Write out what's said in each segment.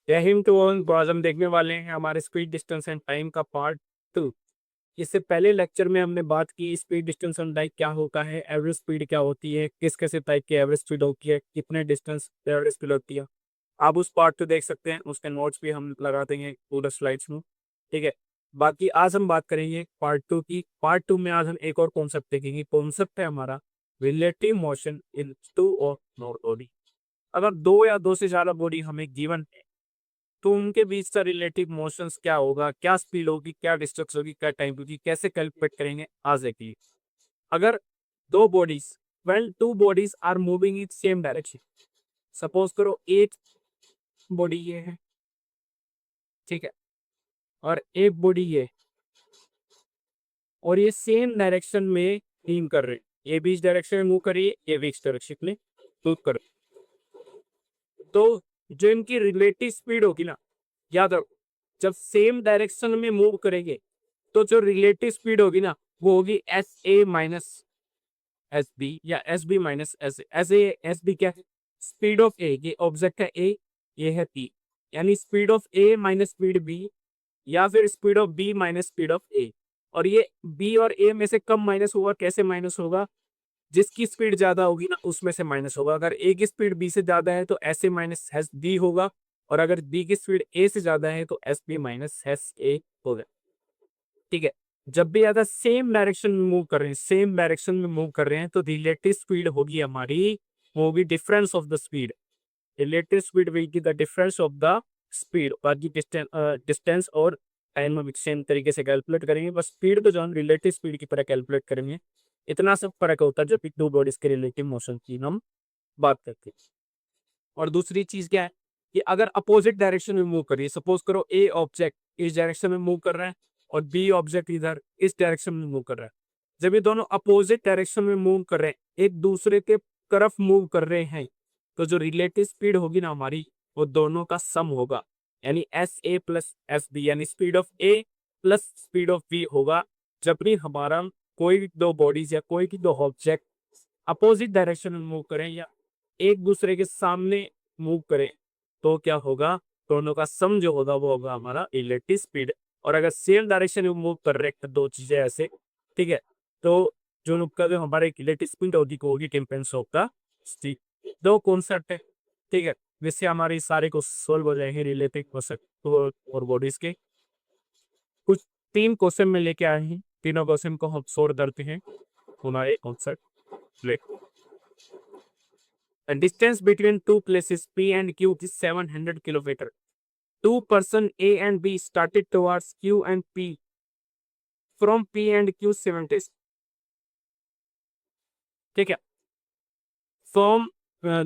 जय Hind to all. तो आज हम देखने वाले हैं हमारे स्पीड डिस्टेंस एंड टाइम का पार्ट 2। इससे पहले लेक्चर में हमने बात की स्पीड डिस्टेंस एंड टाइम क्या होता है, एवरेज स्पीड क्या होती है, किस कैसे टाइप की एवरेज स्पीड होती है, कितने डिस्टेंस पे एवरेज स्पीड होती है। आप उस पार्ट 2 देख सकते हैं, उसके नोट्स भी हम लगा देंगे पूरा स्लाइड्स में। ठीक है। बाकी आज हम बात करेंगे पार्ट 2 की। पार्ट 2 में आज हम एक और कॉन्सेप्ट देखेंगे। कॉन्सेप्ट है हमारा रिलेटिव मोशन इन टू और मोर बॉडी। अगर दो या दो से ज्यादा बॉडी हमें गिवन है तो उनके बीच का रिलेटिव मोशंस क्या होगा, क्या स्पीड होगी, क्या डिस्टेंस होगी, क्या टाइम होगी, कैसे कैलकुलेट करेंगे आज देखिए। अगर दो bodies well two bodies are moving in same direction. Suppose करो एक बॉडी ये है, ठीक है, और एक बॉडी ये, और ये सेम डायरेक्शन में मूव कर रहे हैं। ये बीच डायरेक्शन में मूव करिए, ये बीच डायरेक्शन में मूव कर रहे हैं। तो जो इनकी रिलेटिव स्पीड होगी ना, याद रखो, जब सेम डायरेक्शन में मूव करेंगे तो जो रिलेटिव स्पीड होगी ना वो होगी S A minus S B या S B minus S A. S A S B क्या है? स्पीड ऑफ ए, ये ऑब्जेक्ट है ए, ये है पी, यानी speed of A minus speed B, या फिर speed of B minus speed of A. और ये बी और ए में से कम माइनस होगा। कैसे माइनस होगा? जिसकी स्पीड ज्यादा होगी ना उसमें से माइनस होगा। अगर ए की स्पीड बी से ज्यादा है तो S A minus S B होगा, और अगर बी की स्पीड ए से ज्यादा है तो S B minus S A होगा। ठीक है। जब भी ज्यादा सेम डायरेक्शन में मूव कर रहे हैं, सेम डायरेक्शन में मूव कर रहे हैं, तो रिलेटिव स्पीड होगी हमारी, वो होगी difference of the speed. Relative speed will be the difference of the speed. बाकी डिस्टेंस और टाइम हम सेम तरीके से कैलकुलेट करेंगे, बस स्पीड तो जो हम रिलेटिव स्पीड की तरह कैलकुलेट करेंगे। इतना सब फर्क होता है जब भी दो बॉडीज के रिलेटिव मोशन की हम बात करते हैं। और दूसरी चीज क्या है कि अगर अपोजिट डायरेक्शन में मूव करिए, सपोज करो ए ऑब्जेक्ट इस डायरेक्शन में मूव कर रहा है और बी ऑब्जेक्ट इधर इस डायरेक्शन में मूव कर रहा है। जब ये दोनों अपोजिट डायरेक्शन में मूव कर रहे हैं, एक दूसरे के तरफ मूव कर रहे हैं, तो जो रिलेटिव स्पीड होगी ना हमारी, वो दोनों का सम होगा, यानी S A plus S B, यानी speed of A plus speed of B होगा। जब भी हमारा कोई भी दो बॉडीज या कोई भी दो ऑब्जेक्ट अपोजिट डायरेक्शन में मूव करें या एक दूसरे के सामने मूव करें, तो क्या होगा? दोनों का सम जो होगा वो होगा हमारा रिलेटिव स्पीड। और अगर सेम डायरेक्शन में मूव कर रहे हैं दो चीजें ऐसे, ठीक है, तो जो उनका जो हमारे रिलेटिव स्पीड होगी वो होगी टेम्पेरेंस ऑफ द स्टीक। दो कॉन्सेप्ट है, ठीक है, जिससे हमारे सारे को सोल्व हो जाएंगे रिलेटिव कॉन्सेप्ट और बॉडीज के। कुछ तीन क्वेश्चन में लेके आए हैं, तीनों क्वेश्चन को हम सोल्व करते हैं। हमारे concept, the distance between two places P and Q is 700 kilometer. Two person A and B started towards Q and P from P and Q 70. ठीक है। From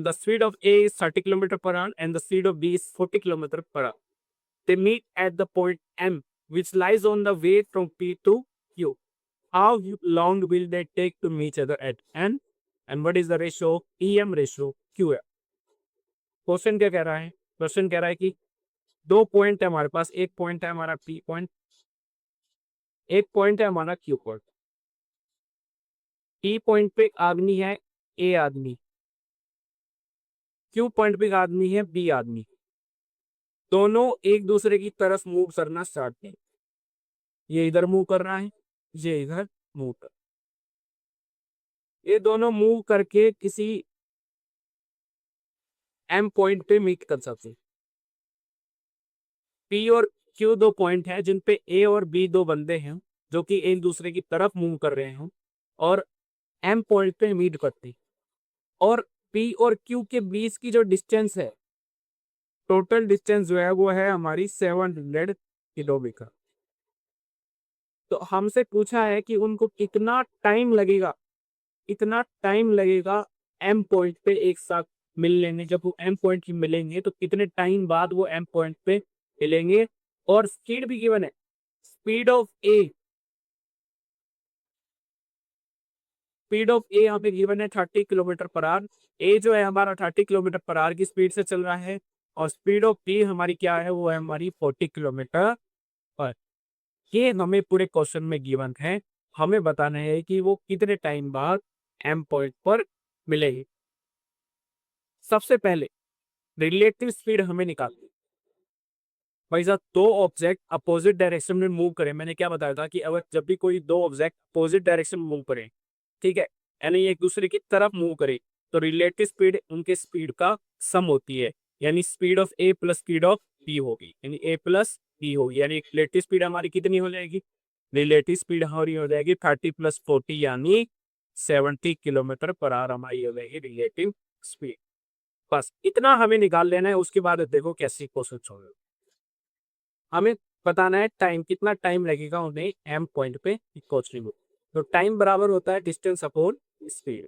the speed of A is 30 kilometer per hour and the speed of B is 40 kilometer per hour. They meet at the point M, which lies on the way from P to Q. How long will they take to meet each other at N? And what is the ratio of EM ratio QM? Question क्या कह रहा है? Question कह रहा है कि दो point है हमारे पास, एक पॉइंट है हमारा पी पॉइंट, एक पॉइंट है हमारा क्यू पॉइंट। पी पॉइंट पे एक आदमी है, ए आदमी, क्यू पॉइंट पे एक आदमी है, बी आदमी। दोनों एक दूसरे की तरफ मूव करना स्टार्ट है। ये इधर मूव कर रहा है, ये इधर मूव कर, ये दोनों मूव करके किसी एम पॉइंट पे मीट कर सकते हैं। पी और क्यू दो पॉइंट है जिन पे ए और बी दो बंदे हैं जो कि एक दूसरे की तरफ मूव कर रहे हैं और एम पॉइंट पे मीट करते हैं। और पी और क्यू के बीच की जो डिस्टेंस है, टोटल डिस्टेंस जो है वो है हमारी 700 किलोमीटर। तो हमसे पूछा है कि उनको कितना टाइम लगेगा, इतना टाइम लगेगा एम पॉइंट पे एक साथ मिलने में। जब वो एम पॉइंट की मिलेंगे तो कितने टाइम बाद वो एम पॉइंट पे मिलेंगे। और स्पीड भी गिवन है, speed of A, speed of A यहाँ पे गिवन है 30 किलोमीटर पर आवर। ए जो है हमारा 30 किलोमीटर पर आवर की स्पीड से चल रहा है, और स्पीड ऑफ बी हमारी क्या है? वो है हमारी 40 किलोमीटर पर। ये हमें पूरे क्वेश्चन में गिवन है। हमें बताना है कि वो कितने टाइम बाद एम पॉइंट पर मिलेगी। सबसे पहले रिलेटिव स्पीड हमें निकालनी है। भाई साहब दो ऑब्जेक्ट अपोजिट डायरेक्शन में मूव करें, मैंने क्या बताया था कि अगर जब भी कोई दो ऑब्जेक्ट अपोजिट डायरेक्शन में मूव करें, ठीक है, यानी एक दूसरे की तरफ मूव करे, तो रिलेटिव स्पीड उनके स्पीड का सम होती है, यानी speed of A plus speed of B होगी, यानी ए प्लस बी होगी, यानी रिलेटिव स्पीड हमारी कितनी हो जाएगी, रिलेटिव स्पीड हमारी हो जाएगी 30 प्लस 40 यानी 70 किलोमीटर पर आवर हमारी हो जाएगी रिलेटिव स्पीड। बस इतना हमें निकाल लेना है, उसके बाद देखो कैसी क्वेश्चन होगा। हमें बताना है टाइम, कितना टाइम लगेगा उन्हें एम पॉइंट पे पहुंचने में। तो टाइम बराबर होता है डिस्टेंस अपॉन स्पीड।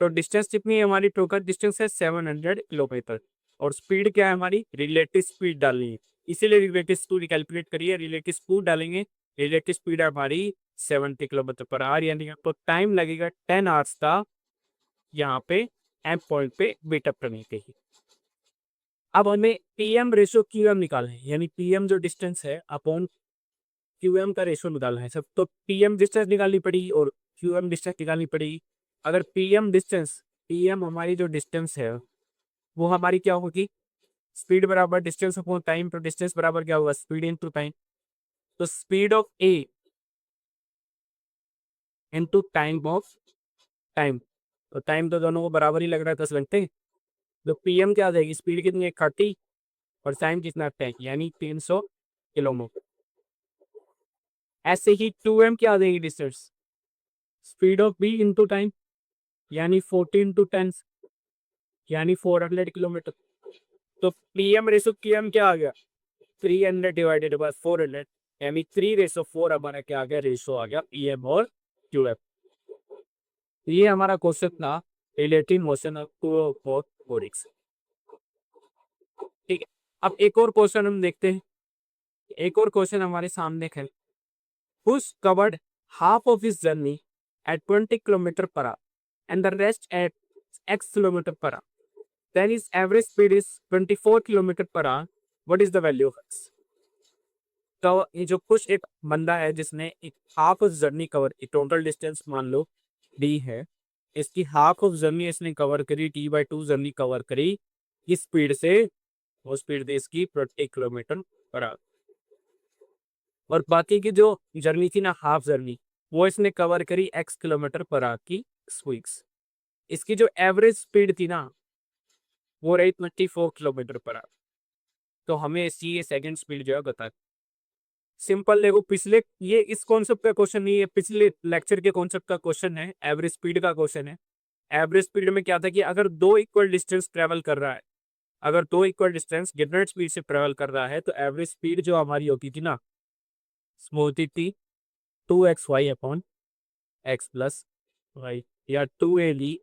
तो डिस्टेंस कितनी है हमारी, टोटल डिस्टेंस है 700 किलोमीटर, और स्पीड क्या है हमारी, रिलेटिव स्पीड डालनी है, इसीलिए रिलेटिव स्पीड कैलकुलेट करिए, रिलेटिव स्पीड डालेंगे, रिलेटिव स्पीड है हमारी 70 किलोमीटर पर आवर, यानी आपको टाइम लगेगा 10 आवर्स का यहाँ पे एम पॉइंट पे वेटअप करने के लिए। अब हमें पीएम रेशो क्यूएम निकालना है, यानी पीएम जो डिस्टेंस है अपॉन क्यूएम का रेशो निकालना है सब। तो पीएम डिस्टेंस निकालनी पड़ेगी और क्यूएम डिस्टेंस निकालनी पड़ेगी। अगर पीएम हमारी जो डिस्टेंस है वो हमारी क्या होगी, स्पीड बराबर डिस्टेंस अपॉन टाइम, तो डिस्टेंस बराबर क्या होगा, स्पीड इनटू टाइम। तो speed of A into time of time, तो टाइम तो दोनों को बराबर ही लग रहा है 10 घंटे। तो पीएम क्या आ जाएगी, स्पीड कितनी है 30 और टाइम कितना 10 यानी 300 किलोमीटर। ऐसे ही 2m क्या आ जाएगी distance, speed of B into time, यानी 40 इंटू 10 यानी 400 किलोमीटर। तो पीएम रेसो क्यूएम क्या आ गया, 300 डिवाइडेड बाय 400, यानी 3:4 हमारा क्या आ गया, रेशो आ गया पीएम और क्यूएम। ये हमारा क्वेश्चन था relative motion of two of bodies. ठीक है, अब एक और क्वेश्चन हम देखते हैं। एक और क्वेश्चन हमारे सामने है, who's covered half of his journey at 20 kilometer per hour and the rest at x kilometer per hour, then his average speed is 24 kilometer per hour, what is the value of x? तो ये जो कुछ एक बंदा है जिसने एक half of journey cover, एक टोटल डिस्टेंस मान लो डी है, इसकी हाफ ऑफ जर्नी इसने कवर करी, t/2 जर्नी कवर करी इस स्पीड से, वो स्पीड थी इसकी 20 किलोमीटर पर आवर, और बाकी की जो जर्नी थी ना हाफ जर्नी, वो इसने कवर करी x किलोमीटर पर आवर की स्पीड्स। इसकी जो एवरेज स्पीड थी ना वो रही 24 किलोमीटर पर आवर। तो हमें इसकी ये सेकंड स्पीड जो है बता, सिंपल देखो, पिछले ये इस कॉन्सेप्ट का क्वेश्चन नहीं है, पिछले लेक्चर के कॉन्सेप्ट का क्वेश्चन है, एवरेज स्पीड का क्वेश्चन है। एवरेज स्पीड में क्या था कि अगर दो इक्वल डिस्टेंस ट्रेवल कर रहा है, अगर दो इक्वल डिस्टेंस गिवन स्पीड से ट्रेवल कर रहा है, तो एवरेज स्पीड जो हमारी होती थी ना वो होती थी 2xy upon x plus Y, या 2a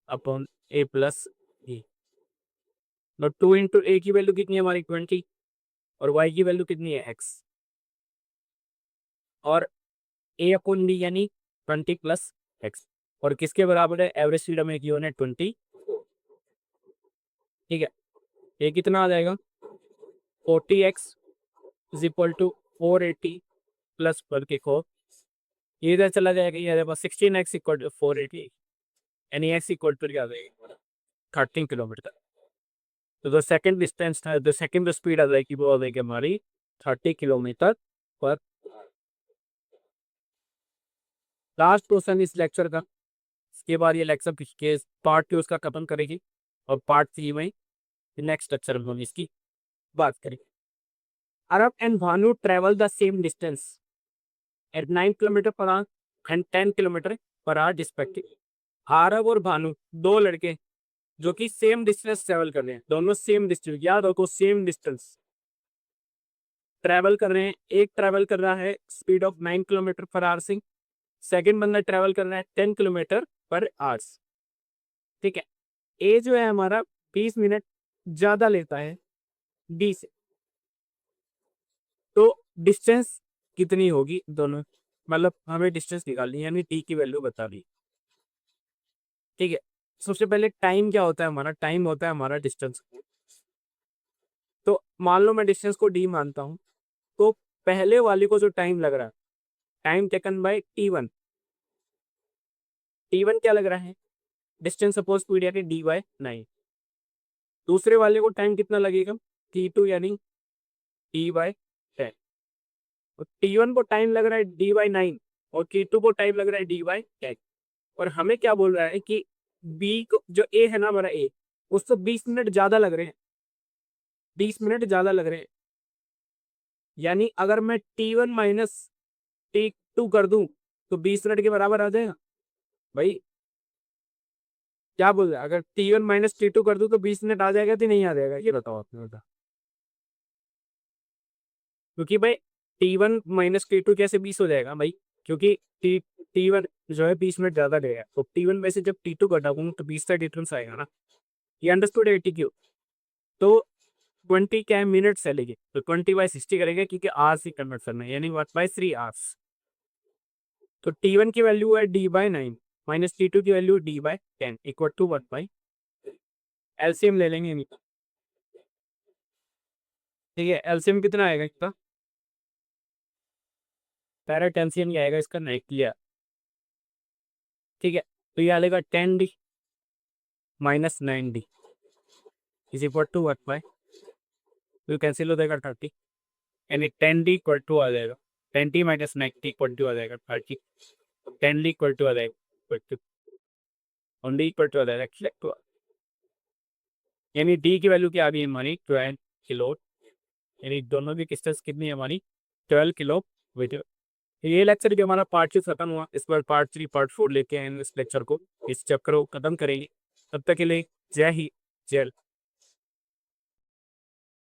upon a plus B. और 2 इंटू ए की वैल्यू कितनी है हमारी 20, और y की वैल्यू कितनी है x, और a अपॉन बी यानी 20 प्लस x, और किसके बराबर है, एवरेज स्पीड हमें गिवन है 20। ठीक है, ये कितना आ जाएगा 40x is equal to 480 plus 12 के 4, ये इधर चला जाएगा, ये पास 16x इक्वल टू 480, यानी x इक्वल टू क्या आ जाएगी 13 किलोमीटर। तो द सेकंड डिस्टेंस था, द सेकंड स्पीड आ जाएगी वो आ जाएगी हमारी 30 किलोमीटर पर। लास्ट क्वेश्चन इस लेक्चर का, इसके बाद ये लेक्चर के पार्ट 2 उसका खत्म करेगी, और पार्ट 3 में नेक्स्ट लेक्चर में हम इसकी बात करेंगे। Arab and Bhanu travel the same distance at 9 kilometre per hour and 10 kilometre per hour respective. Arab और भानु दो लड़के जो कि सेम डिस्टेंस ट्रेवल कर रहे हैं, दोनों सेम डिस्टेंस, याद रखो सेम डिस्टेंस ट्रेवल कर रहे हैं। एक ट्रेवल कर रहा है speed of 9 kilometre per our से, सेकंड बंदा ट्रेवल कर रहा है 10 किलोमीटर पर आवर्स। ठीक है, ए जो है हमारा 20 मिनट ज्यादा लेता है डी से, तो डिस्टेंस कितनी होगी दोनों, मतलब हमें डिस्टेंस निकालनी है, यानी टी की वैल्यू बता दी। ठीक है, सबसे पहले टाइम क्या होता है हमारा, टाइम होता है हमारा डिस्टेंस। तो मान लो मैं डिस्टेंस को डी मानता हूं, तो पहले वाले को जो टाइम लग रहा है, time taken by t1, t1 क्या लग रहा है, डिस्टेंस सपोज स्पीड यानी dy 9। दूसरे वाले को टाइम कितना लगेगा t2 यानी डी बाई 10। T1 को टाइम लग रहा है डी बाई 9 और T2 को टाइम लग रहा है डी बाई 10। और हमें क्या बोल रहा है कि बी को जो ए है ना हमारा ए, उससे 20 मिनट ज्यादा लग रहे हैं, 20 मिनट ज्यादा लग रहे हैं। यानी अगर मैं T1 माइनस T2 कर दूं तो 20 मिनट के बराबर आ जाएगा। भाई क्या बोल रहा है, अगर T1 माइनस T2 कर दूं तो 20 मिनट आ जाएगा कि नहीं आ जाएगा, ये बताओ आपने बता। क्योंकि भाई T1 माइनस T2 कैसे 20 हो जाएगा भाई, क्योंकि T1 जो है 20 मिनट ज्यादा लेगा, तो T1 में से जब T2 घटाऊंगा तो 20 का डिफरेंस आएगा ना। ये अंडरस्टूड है 80 क्यों। तो 20 क्या है मिनट्स है, लेकिन तो 20/60 करेंगे क्योंकि आवर्स ही कन्वर्ट करना है, यानी 1/3 आवर्स। तो T1 की वैल्यू है डी बाई 9 माइनस T2 की value D by 10 equal to 1/। LCM ले लेंगे, ठीक है। एलसीएम कितना आएगा इसका, पैरेट एलसीएम क्या आएगा इसका, नहीं क्लियर, ठीक है। तो ये आएगा 10D minus 9D is equal to 1/। तो कैंसिल हो जाएगा 30, यानी 10D इक्वल टू आ जाएगा 10D माइनस 90 इक्वल टू आ जाएगा 30। 10D इक्वल टू आ जाएगा डी इक्वल टू आ जाएगा एक्चुअली, यानी डी की वैल्यू क्या आ गई हमारी 12 किलो, यानी दोनों की डिस्टेंस कितनी है हमारी 12 किलोमीटर। ये लेक्चर भी हमारा पार्ट 2 खत्म हुआ, इस बार पार्ट 3 पार्ट 4 लेके आए इस लेक्चर को, इस चैप्टर को खत्म करेंगे। तब तक के लिए जय हिंद जय